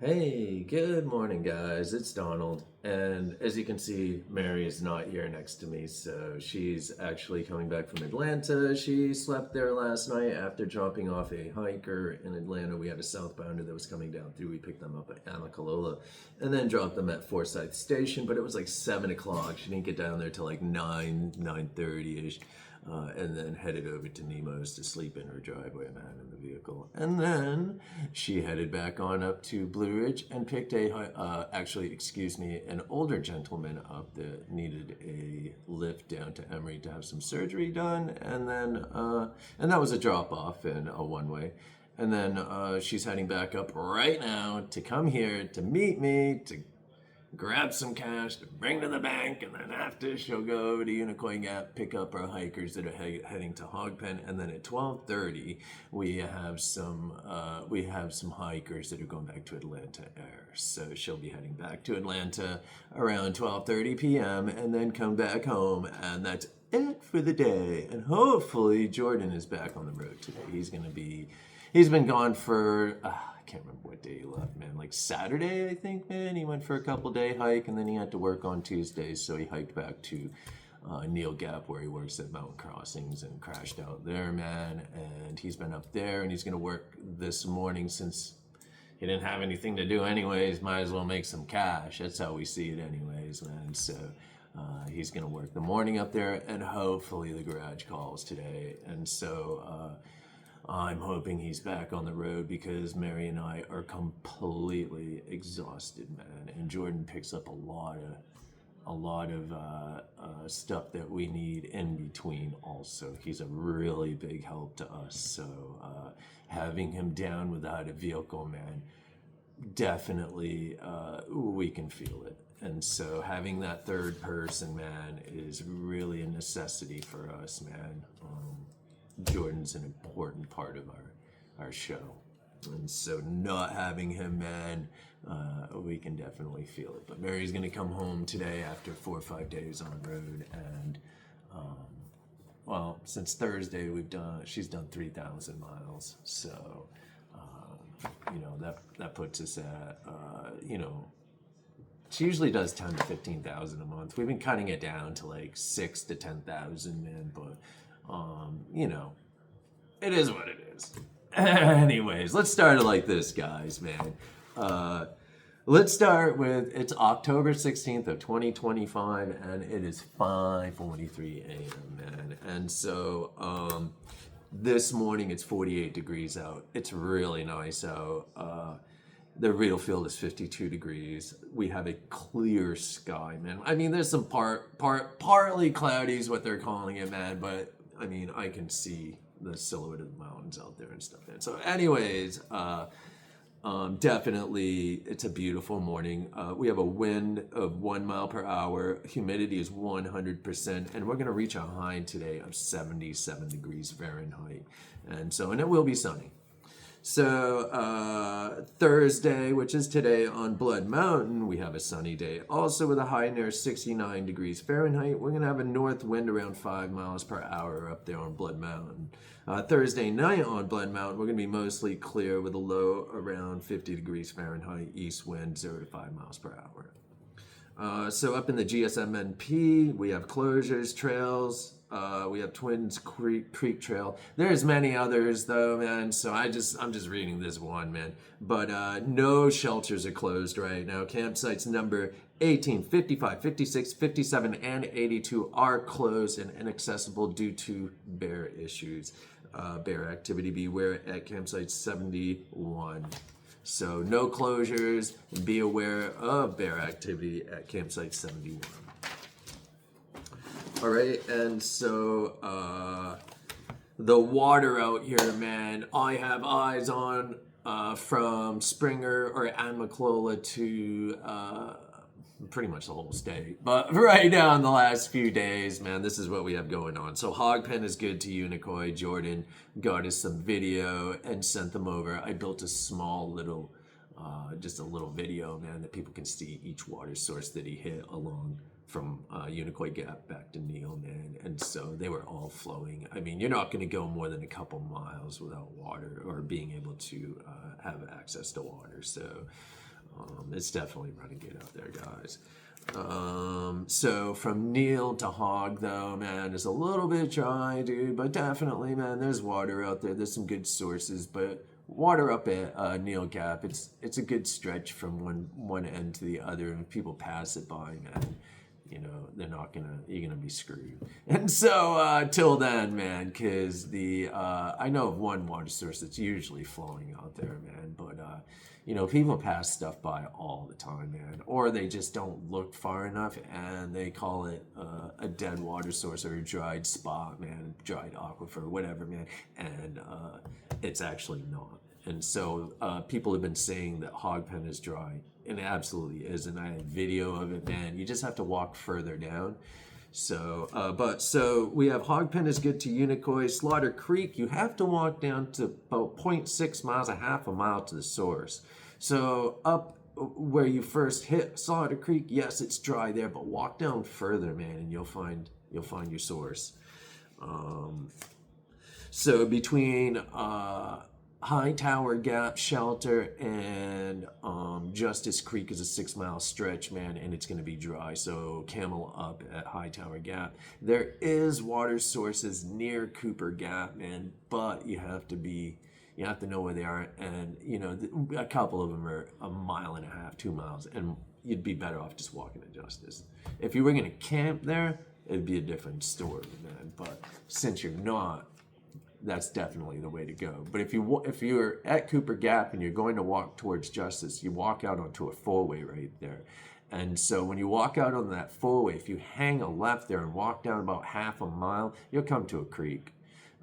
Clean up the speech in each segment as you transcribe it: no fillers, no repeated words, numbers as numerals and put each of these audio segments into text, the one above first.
Hey, good morning, guys. It's Donald. And as you can see, Mary is not here next to me, so she's actually coming back from Atlanta. She slept there last night after dropping off a hiker in Atlanta. We had a southbounder that was coming down through. We picked them up at Amicalola and then dropped them at Forsyth Station, but it was like 7 o'clock. She didn't get down there till like 9:30ish. And then headed over to Nemo's to sleep in her driveway, man, in the vehicle. And then she headed back on up to Blue Ridge and picked an older gentleman up that needed a lift down to Emory to have some surgery done. And that was a drop off and a one way. And then she's heading back up right now to come here to meet me, to grab some cash to bring to the bank, and then after she'll go over to Unicoi Gap, pick up our hikers that are heading to Hogpen, and then at 12:30 we have some hikers that are going back to Atlanta Air. So she'll be heading back to Atlanta around 12:30 p.m. and then come back home, and that's it for the day. And hopefully Jordan is back on the road today. He's been gone for I can't remember what day he left, man. Like Saturday, I think, man. He went for a couple-day hike, and then he had to work on Tuesday, so he hiked back to Neil Gap, where he works at Mountain Crossings, and crashed out there, man. And he's been up there, and he's gonna work this morning since he didn't have anything to do anyways. Might as well make some cash. That's how we see it, anyways, man. So he's gonna work the morning up there, and hopefully the garage calls today. And so I'm hoping he's back on the road because Mary and I are completely exhausted, man. And Jordan picks up a lot of stuff that we need in between. Also, he's a really big help to us. So having him down without a vehicle, man, definitely we can feel it. And so having that third person, man, is really a necessity for us, man. Jordan's an important part of our show. And so not having him, man, we can definitely feel it. But Mary's going to come home today after 4 or 5 days on the road. And, since Thursday, she's done 3,000 miles. So, that puts us at, she usually does 10 to 15,000 a month. We've been cutting it down to like 6 to 10,000, man. But it is what it is. Anyways, let's start it like this, guys, man. Let's start with, it's October 16th of 2025, and it is 5:43 a.m., man. And so this morning it's 48 degrees out. It's really nice out. The real field is 52 degrees. We have a clear sky, man. I mean, there's some partly cloudy is what they're calling it, man. But I mean, I can see the silhouette of the mountains out there and stuff, man. So, anyways, definitely, it's a beautiful morning. We have a wind of 1 mile per hour. Humidity is 100%, and we're gonna reach a high today of 77 degrees Fahrenheit, and it will be sunny. So Thursday, which is today on Blood Mountain, we have a sunny day. Also with a high near 69 degrees Fahrenheit. We're going to have a north wind around 5 miles per hour up there on Blood Mountain. Thursday night on Blood Mountain, we're going to be mostly clear with a low around 50 degrees Fahrenheit, east wind 0 to 5 miles per hour. So up in the Gsmnp, we have closures, trails. We have Twins Creek Trail. There's many others though, man. So I'm just reading this one, man. But no shelters are closed right now. Campsites number 18, 55, 56, 57, and 82 are closed and inaccessible due to bear issues. Bear activity. Beware at campsite 71. So no closures. Be aware of bear activity at campsite 71. All right, and so the water out here, man, I have eyes on from Springer or Amicalola to pretty much the whole state. But right now in the last few days, man, this is what we have going on. So Hogpen is good to Unicoi. Jordan got us some video and sent them over. I built a small little, just a little video, man, that people can see each water source that he hit along from Unicoi Gap back to Neil, man. And so they were all flowing. I mean, you're not going to go more than a couple miles without water or being able to have access to water. So It's definitely running good out there, guys. So from Neil to Hog, though, man, it's a little bit dry, dude, but definitely, man, there's water out there. There's some good sources, but water up at Neil Gap, it's a good stretch from one end to the other, and if people pass it by, man, you know, you're gonna be screwed. And so till then, man, because I know of one water source that's usually flowing out there, man, but you know, people pass stuff by all the time, man, or they just don't look far enough and they call it a dead water source or a dried spot, man, dried aquifer, whatever, man, and it's actually not. And so people have been saying that Hog Pen is dry, and it absolutely is. And I have video of it, man. You just have to walk further down. So, so we have Hog Pen is good to Unicoi. Slaughter Creek, you have to walk down to about 0.6 miles, a half a mile to the source. So up where you first hit Slaughter Creek, yes, it's dry there, but walk down further, man, and you'll find your source. So between High Tower Gap Shelter and Justice Creek is a 6 mile stretch, man, and it's going to be dry. So camel up at High Tower Gap. There is water sources near Cooper Gap, man, but you have to know where they are, and you know, a couple of them are 1.5 miles, 2 miles, and you'd be better off just walking to Justice. If you were going to camp there, it'd be a different story, man. But since you're not, that's definitely the way to go. But if you're at Cooper Gap and you're going to walk towards Justice, you walk out onto a four-way right there. And so when you walk out on that four-way, if you hang a left there and walk down about 1/2 mile, you'll come to a creek.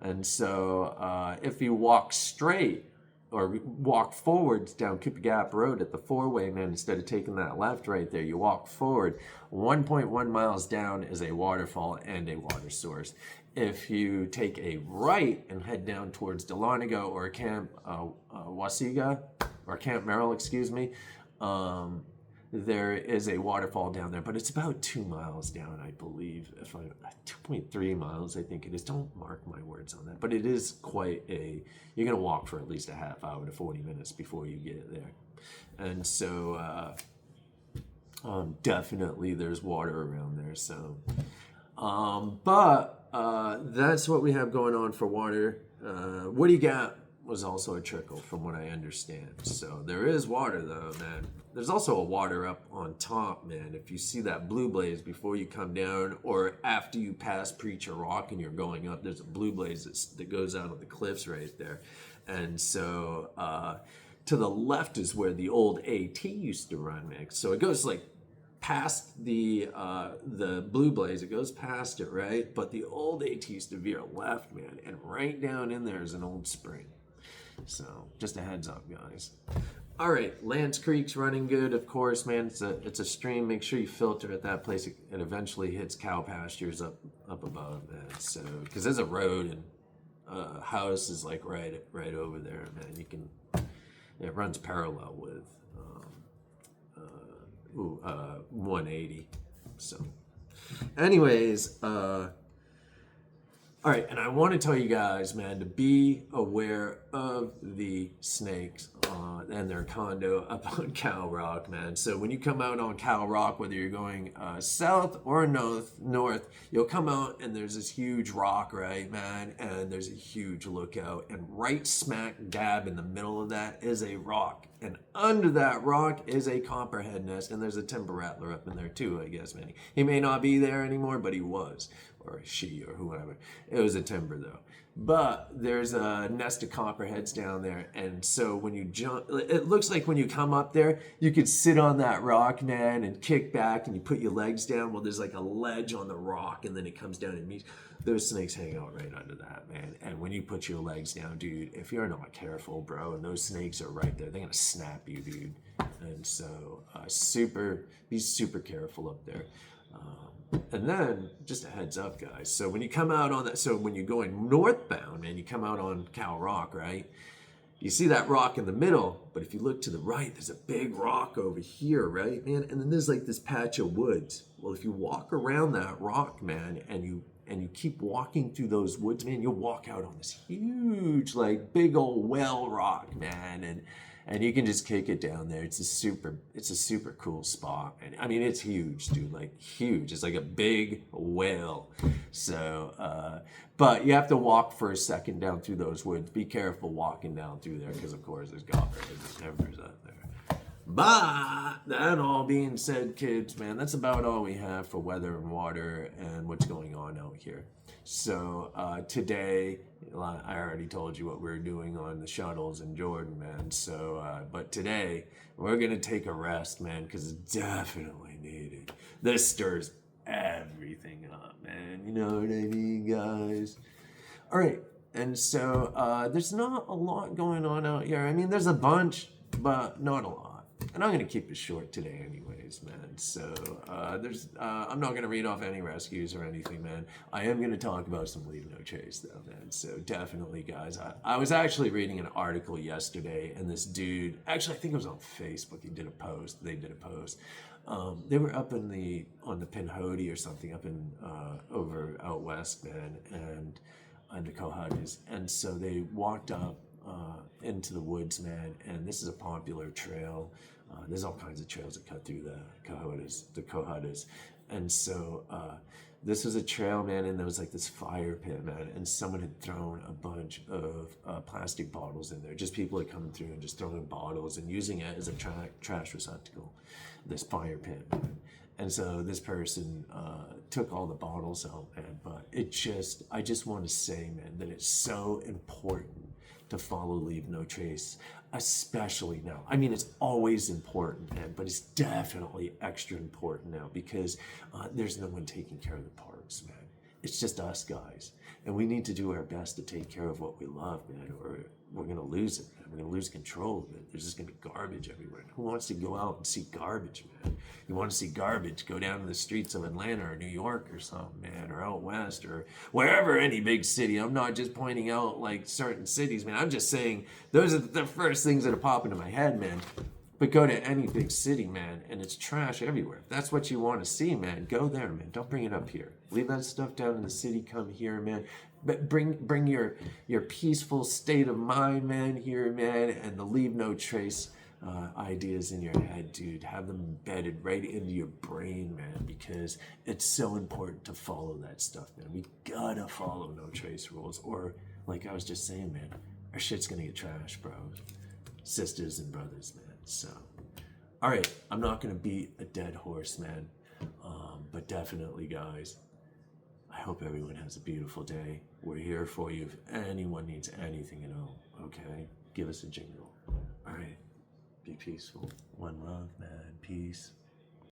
And so if you walk straight or walk forwards down Cooper Gap Road at the four-way, man, instead of taking that left right there, you walk forward. 1.1 miles down is a waterfall and a water source. If you take a right and head down towards Dahlonega or Camp Wasiga, or Camp Merrill, excuse me, there is a waterfall down there, but it's about 2 miles down, I believe. 2.3 miles, I think it is. Don't mark my words on that, but it is quite you're going to walk for at least a half hour to 40 minutes before you get there. And so definitely there's water around there. So, that's what we have going on for water. Woody Gap was also a trickle from what I understand. So there is water though, man. There's also a water up on top, man. If you see that blue blaze before you come down or after you pass Preacher Rock and you're going up, there's a blue blaze that goes out of the cliffs right there. And so to the left is where the old AT used to run, man. So it goes like past the blue blaze, it goes past it, right? But the old AT used to veer left, man, and right down in there is an old spring. So just a heads up, guys. All right, Lance Creek's running good, of course, man. It's a stream. Make sure you filter at that place. It eventually hits cow pastures up above, man. So because there's a road and house is like right over there, man. It runs parallel with 180. So anyways, all right, and I want to tell you guys, man, to be aware of the snakes and their condo up on Cow Rock, man. So when you come out on Cow Rock, whether you're going south or north, you'll come out and there's this huge rock, right, man? And there's a huge lookout, and right smack dab in the middle of that is a rock. And under that rock is a copperhead nest, and there's a timber rattler up in there too, I guess, man. He may not be there anymore, but he was, or she, or whoever. It was a timber, though. But there's a nest of copperheads down there, and so when you jump, it looks like when you come up there, you could sit on that rock, man, and kick back, and you put your legs down. Well, there's like a ledge on the rock, and then it comes down and meets. Those snakes hang out right under that, man. And when you put your legs down, dude, if you're not careful, bro, and those snakes are right there, they're gonna snap you, dude. And so, be super careful up there. And then, just a heads up, guys. So when you come out on that, so when you're going northbound, man, you come out on Cow Rock, right? You see that rock in the middle, but if you look to the right, there's a big rock over here, right, man? And then there's like this patch of woods. Well, if you walk around that rock, man, and you keep walking through those woods, man, you'll walk out on this huge, like, big old well rock, man. and you can just kick it down there. It's a super cool spot, and I mean it's huge, dude, like huge. It's like a big whale. So, but you have to walk for a second down through those woods. Be careful walking down through there, because of course there's gophers and timbers out there. But that all being said, kids, man, that's about all we have for weather and water and what's going on out here. So today, I already told you what we're doing on the shuttles in Jordan, man. So, but today we're gonna take a rest, man, because it's definitely needed. This stirs everything up, man. You know what I mean, guys? All right, and so there's not a lot going on out here. I mean, there's a bunch, but not a lot. And I'm going to keep it short today anyways, man. So I'm not going to read off any rescues or anything, man. I am going to talk about some Leave No Trace, though, man. So definitely, guys. I was actually reading an article yesterday, and this dude, actually, I think it was on Facebook. They did a post. They were up on the Pinhoti or something, up in over out west, man, and the Cohuttas. And so they walked up into the woods, man, and this is a popular trail. There's all kinds of trails that cut through the Cohuttas. And so this was a trail, man, and there was like this fire pit, man, and someone had thrown a bunch of plastic bottles in there. Just people had come through and just throwing bottles and using it as a trash receptacle, this fire pit, man. And so this person took all the bottles out, man, but I just want to say, man, that it's so important to follow Leave No Trace, especially now. I mean, it's always important, man, but it's definitely extra important now because there's no one taking care of the parks, man. It's just us guys. And we need to do our best to take care of what we love, man, or we're going to lose it, man. We're going to lose control of it. There's just going to be garbage everywhere. Who wants to go out and see garbage, man? You want to see garbage, go down to the streets of Atlanta or New York or something, man, or out west or wherever, any big city. I'm not just pointing out like certain cities, man. I'm just saying those are the first things that are popping into my head, man. But go to any big city, man, and it's trash everywhere. If that's what you want to see, man, go there, man. Don't bring it up here. Leave that stuff down in the city. Come here, man. But bring your peaceful state of mind, man, here, man, and the Leave No Trace ideas in your head, dude. Have them embedded right into your brain, man, because it's so important to follow that stuff, man. We gotta follow No Trace rules, or like I was just saying, man, our shit's gonna get trashed, bro. Sisters and brothers, man. So, all right, I'm not going to beat a dead horse, man, but definitely, guys, I hope everyone has a beautiful day. We're here for you if anyone needs anything at all, okay? Give us a jingle. All right, be peaceful. One love, man. Peace.